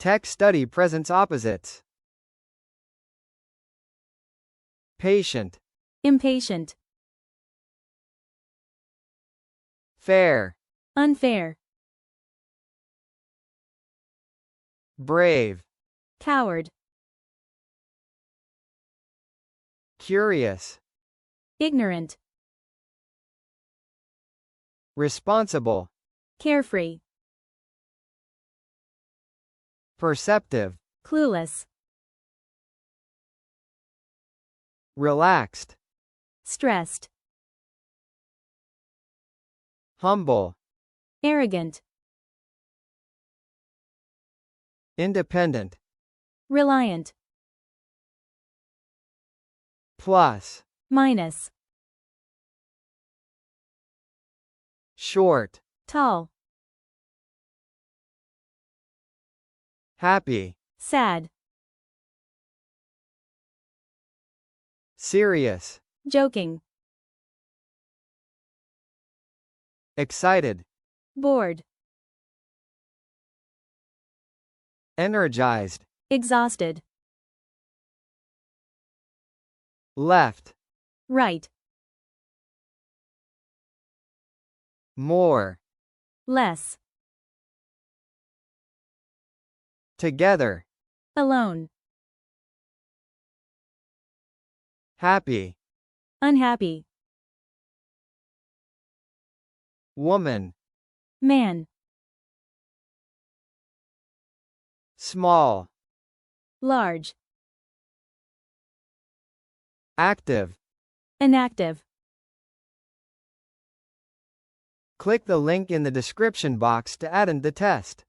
Tech study presents opposites. Patient. Impatient. Fair. Unfair. Brave. Coward. Curious. Ignorant. Responsible. Carefree. Perceptive. Clueless. Relaxed. Stressed. Humble. Arrogant. Independent. Reliant. Plus. Minus. Short. Tall. Happy. Sad. Serious. Joking. Excited. Bored. Energized. Exhausted. Left. Right. More. Less. Together. Alone. Happy. Unhappy. Woman. Man. Small. Large. Active. Inactive. Click the link in the description box to attend the test.